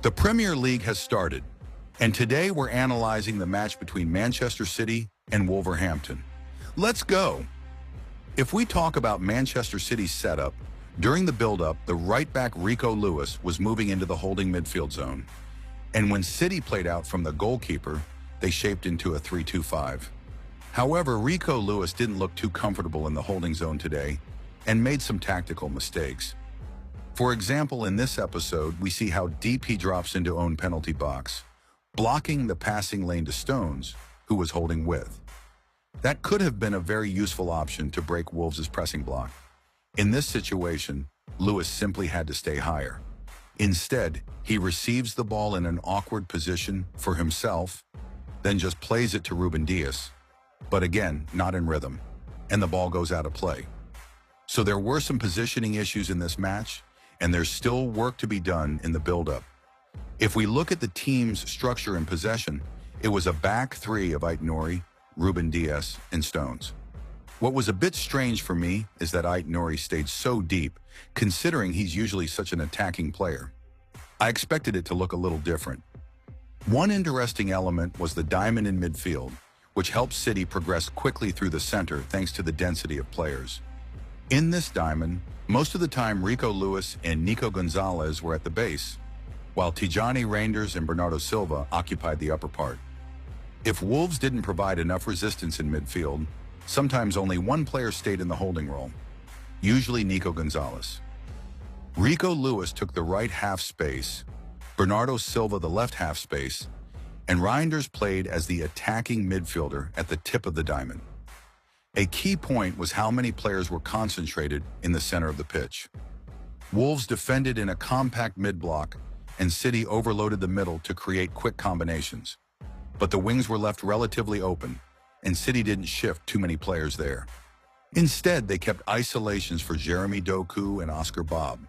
The Premier League has started, and today we're analyzing the match between Manchester City and Wolverhampton. Let's go! If we talk about Manchester City's setup, during the build-up, the right-back Rico Lewis was moving into the holding midfield zone. And when City played out from the goalkeeper, they shaped into a 3-2-5. However, Rico Lewis didn't look too comfortable in the holding zone today and made some tactical mistakes. For example, in this episode, we see how deep he drops into own penalty box, blocking the passing lane to Stones, who was holding with. That could have been a very useful option to break Wolves' pressing block. In this situation, Lewis simply had to stay higher. Instead, he receives the ball in an awkward position for himself, then just plays it to Ruben Dias, but again, not in rhythm, and the ball goes out of play. So there were some positioning issues in this match, and there's still work to be done in the build-up. If we look at the team's structure and possession, it was a back three of Aït-Nouri, Ruben Dias, and Stones. What was a bit strange for me is that Aït-Nouri stayed so deep, considering he's usually such an attacking player. I expected it to look a little different. One interesting element was the diamond in midfield, which helped City progress quickly through the center thanks to the density of players. In this diamond, most of the time Rico Lewis and Nico Gonzalez were at the base, while Tijani Reinders and Bernardo Silva occupied the upper part. If Wolves didn't provide enough resistance in midfield, sometimes only one player stayed in the holding role, usually Nico Gonzalez. Rico Lewis took the right half space, Bernardo Silva the left half space, and Reinders played as the attacking midfielder at the tip of the diamond. A key point was how many players were concentrated in the center of the pitch. Wolves defended in a compact mid-block, and City overloaded the middle to create quick combinations. But the wings were left relatively open, and City didn't shift too many players there. Instead, they kept isolations for Jeremy Doku and Oscar Bob,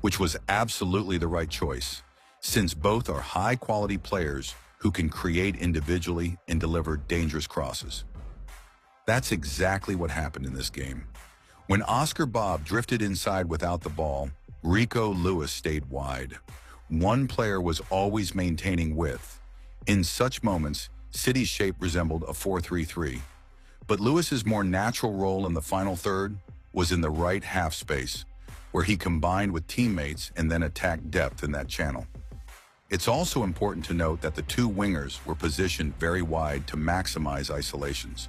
which was absolutely the right choice, since both are high-quality players who can create individually and deliver dangerous crosses. That's exactly what happened in this game. When Oscar Bob drifted inside without the ball, Rico Lewis stayed wide. One player was always maintaining width. In such moments, City's shape resembled a 4-3-3. But Lewis's more natural role in the final third was in the right half space, where he combined with teammates and then attacked depth in that channel. It's also important to note that the two wingers were positioned very wide to maximize isolations.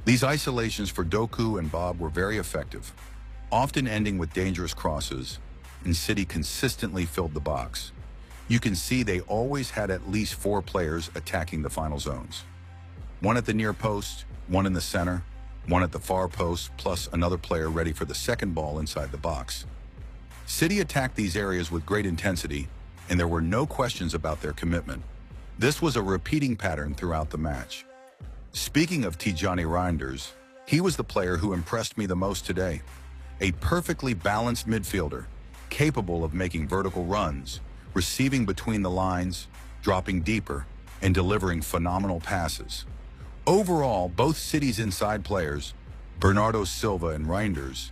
These isolations for Doku and Bob were very effective, often ending with dangerous crosses, and City consistently filled the box. You can see they always had at least 4 players attacking the final zones. One at the near post, one in the center, one at the far post, plus another player ready for the second ball inside the box. City attacked these areas with great intensity, and there were no questions about their commitment. This was a repeating pattern throughout the match. Speaking of Tijani Reinders, he was the player who impressed me the most today. A perfectly balanced midfielder, capable of making vertical runs, receiving between the lines, dropping deeper, and delivering phenomenal passes. Overall, both City's inside players, Bernardo Silva and Reinders,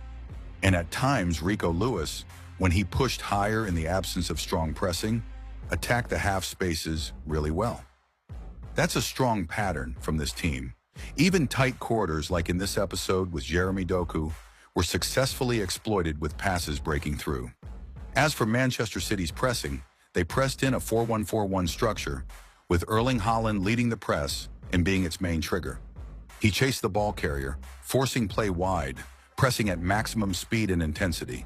and at times Rico Lewis, when he pushed higher in the absence of strong pressing, attacked the half spaces really well. That's a strong pattern from this team. Even tight corridors like in this episode with Jeremy Doku were successfully exploited with passes breaking through. As for Manchester City's pressing, they pressed in a 4-1-4-1 structure, with Erling Haaland leading the press and being its main trigger. He chased the ball carrier, forcing play wide, pressing at maximum speed and intensity.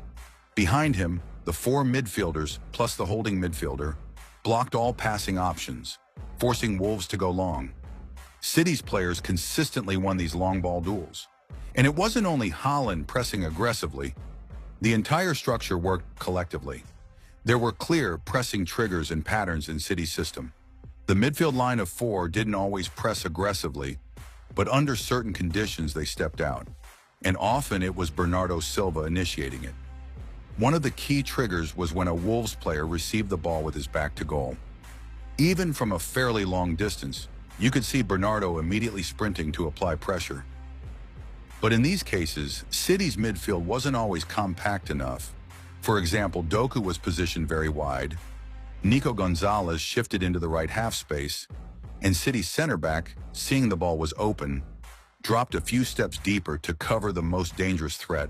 Behind him, the 4 midfielders plus the holding midfielder blocked all passing options, forcing Wolves to go long. City's players consistently won these long ball duels. And it wasn't only Haaland pressing aggressively. The entire structure worked collectively. There were clear pressing triggers and patterns in City's system. The midfield line of 4 didn't always press aggressively, but under certain conditions they stepped out. And often it was Bernardo Silva initiating it. One of the key triggers was when a Wolves player received the ball with his back to goal. Even from a fairly long distance, you could see Bernardo immediately sprinting to apply pressure. But in these cases, City's midfield wasn't always compact enough. For example, Doku was positioned very wide, Nico Gonzalez shifted into the right half space, and City's center back, seeing the ball was open, dropped a few steps deeper to cover the most dangerous threat,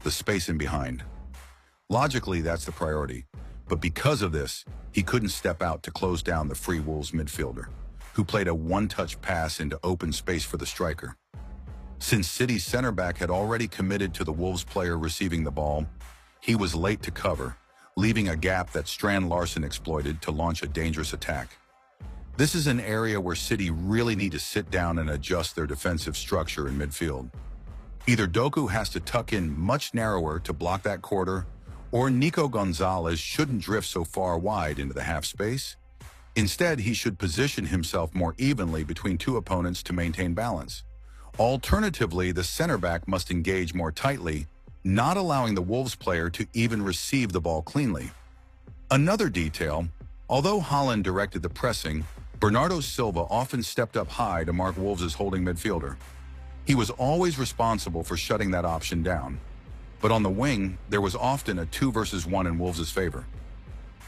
the space in behind. Logically, that's the priority, but because of this, he couldn't step out to close down the free Wolves midfielder, who played a one-touch pass into open space for the striker. Since City's center back had already committed to the Wolves player receiving the ball, he was late to cover, leaving a gap that Strand Larsen exploited to launch a dangerous attack. This is an area where City really need to sit down and adjust their defensive structure in midfield. Either Doku has to tuck in much narrower to block that quarter, or Nico Gonzalez shouldn't drift so far wide into the half space. Instead, he should position himself more evenly between two opponents to maintain balance. Alternatively, the center back must engage more tightly, not allowing the Wolves player to even receive the ball cleanly. Another detail, although Haaland directed the pressing, Bernardo Silva often stepped up high to mark Wolves' holding midfielder. He was always responsible for shutting that option down. But on the wing, there was often a 2 versus 1 in Wolves' favor.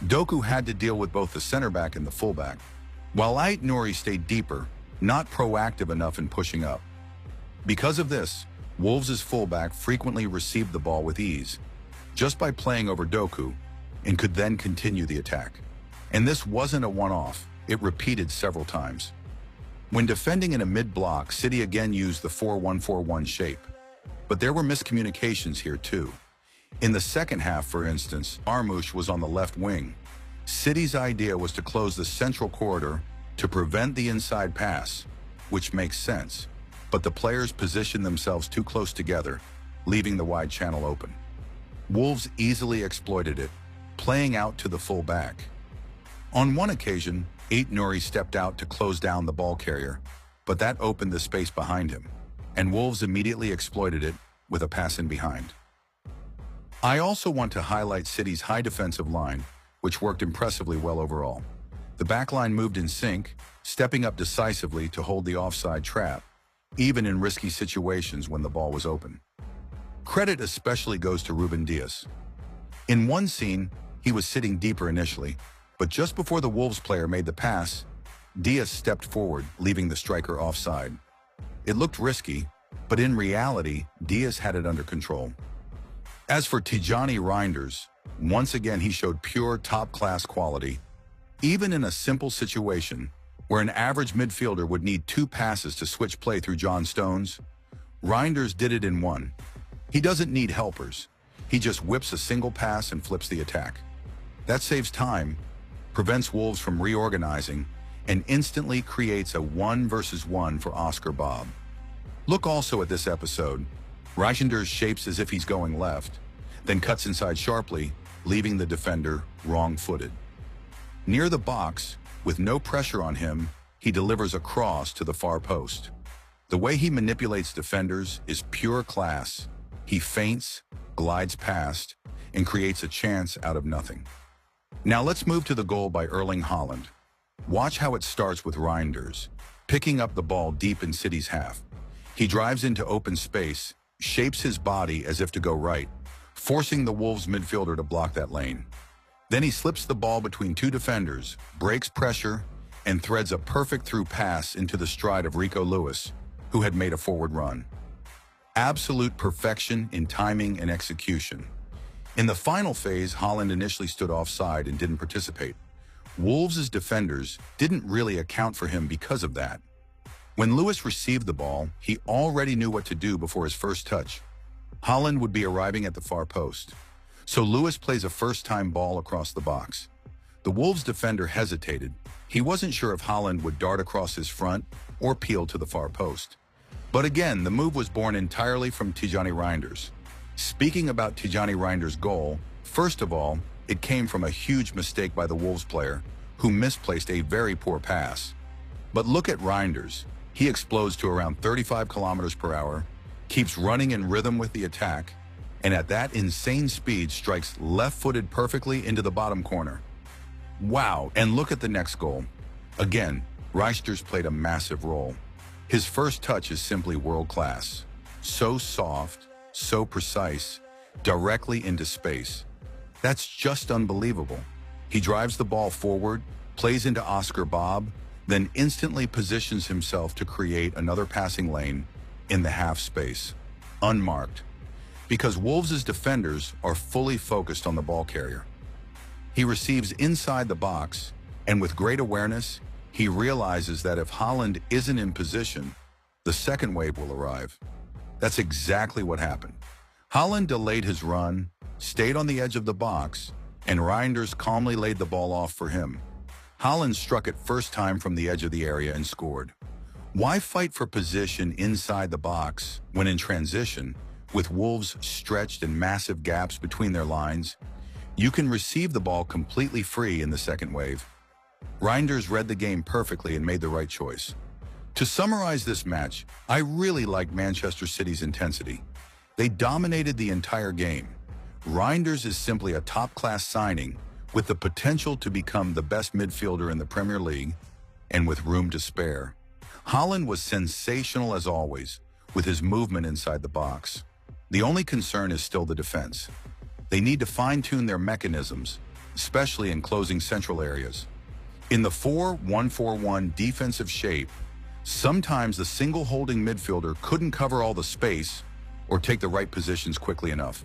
Doku had to deal with both the center back and the fullback, while Ait Nouri stayed deeper, not proactive enough in pushing up. Because of this, Wolves' fullback frequently received the ball with ease, just by playing over Doku, and could then continue the attack. And this wasn't a one-off, it repeated several times. When defending in a mid-block, City again used the 4-1-4-1 shape. But there were miscommunications here too. In the second half, for instance, Marmoush was on the left wing. City's idea was to close the central corridor to prevent the inside pass, which makes sense, but the players positioned themselves too close together, leaving the wide channel open. Wolves easily exploited it, playing out to the full back. On one occasion, Ait Nouri stepped out to close down the ball carrier, but that opened the space behind him, and Wolves immediately exploited it with a pass in behind. I also want to highlight City's high defensive line, which worked impressively well overall. The backline moved in sync, stepping up decisively to hold the offside trap, even in risky situations when the ball was open. Credit especially goes to Ruben Dias. In one scene, he was sitting deeper initially, but just before the Wolves player made the pass, Dias stepped forward, leaving the striker offside. It looked risky, but in reality, Dias had it under control. As for Tijani Reinders, once again he showed pure top-class quality. Even in a simple situation, where an average midfielder would need 2 passes to switch play through John Stones, Reinders did it in 1. He doesn't need helpers. He just whips a single pass and flips the attack. That saves time, prevents Wolves from reorganizing, and instantly creates a 1 versus 1 for Oscar Bob. Look also at this episode. Reinders shapes as if he's going left, then cuts inside sharply, leaving the defender wrong-footed. Near the box, with no pressure on him, he delivers a cross to the far post. The way he manipulates defenders is pure class. He feints, glides past, and creates a chance out of nothing. Now let's move to the goal by Erling Haaland. Watch how it starts with Reinders, picking up the ball deep in City's half. He drives into open space, shapes his body as if to go right, forcing the Wolves midfielder to block that lane. Then he slips the ball between 2 defenders, breaks pressure, and threads a perfect through pass into the stride of Rico Lewis, who had made a forward run. Absolute perfection in timing and execution. In the final phase, Haaland initially stood offside and didn't participate. Wolves' defenders didn't really account for him because of that. When Lewis received the ball, he already knew what to do before his first touch. Haaland would be arriving at the far post. So Lewis plays a first-time ball across the box. The Wolves defender hesitated. He wasn't sure if Haaland would dart across his front or peel to the far post. But again, the move was born entirely from Tijani Reinders. Speaking about Tijani Reinders' goal, first of all, it came from a huge mistake by the Wolves player, who misplaced a very poor pass. But look at Reinders. He explodes to around 35 kilometers per hour, keeps running in rhythm with the attack, and at that insane speed strikes left-footed perfectly into the bottom corner. Wow, and look at the next goal. Again, Reinders played a massive role. His first touch is simply world-class. So soft, so precise, directly into space. That's just unbelievable. He drives the ball forward, plays into Oscar Bob, then instantly positions himself to create another passing lane in the half space, unmarked, because Wolves' defenders are fully focused on the ball carrier. He receives inside the box, and with great awareness, he realizes that if Haaland isn't in position, the second wave will arrive. That's exactly what happened. Haaland delayed his run, stayed on the edge of the box, and Reinders calmly laid the ball off for him. Haaland struck it first time from the edge of the area and scored. Why fight for position inside the box when in transition, with Wolves stretched and massive gaps between their lines, you can receive the ball completely free in the second wave? Reinders read the game perfectly and made the right choice. To summarize this match, I really liked Manchester City's intensity. They dominated the entire game. Reinders is simply a top-class signing with the potential to become the best midfielder in the Premier League and with room to spare. Haaland was sensational as always, with his movement inside the box. The only concern is still the defense. They need to fine-tune their mechanisms, especially in closing central areas. In the 4-1-4-1 defensive shape, sometimes the single holding midfielder couldn't cover all the space or take the right positions quickly enough.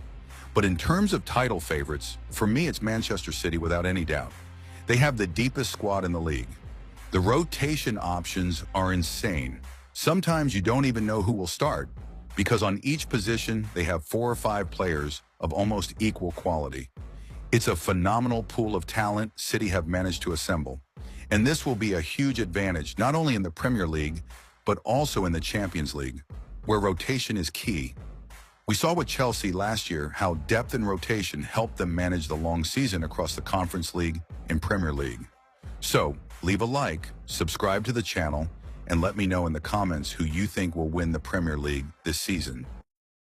But in terms of title favorites, for me it's Manchester City without any doubt. They have the deepest squad in the league. The rotation options are insane. Sometimes you don't even know who will start, because on each position they have 4 or 5 players of almost equal quality. It's a phenomenal pool of talent City have managed to assemble. And this will be a huge advantage, not only in the Premier League, but also in the Champions League, where rotation is key. We saw with Chelsea last year how depth and rotation helped them manage the long season across the Conference League and Premier League. So, leave a like, subscribe to the channel, and let me know in the comments who you think will win the Premier League this season.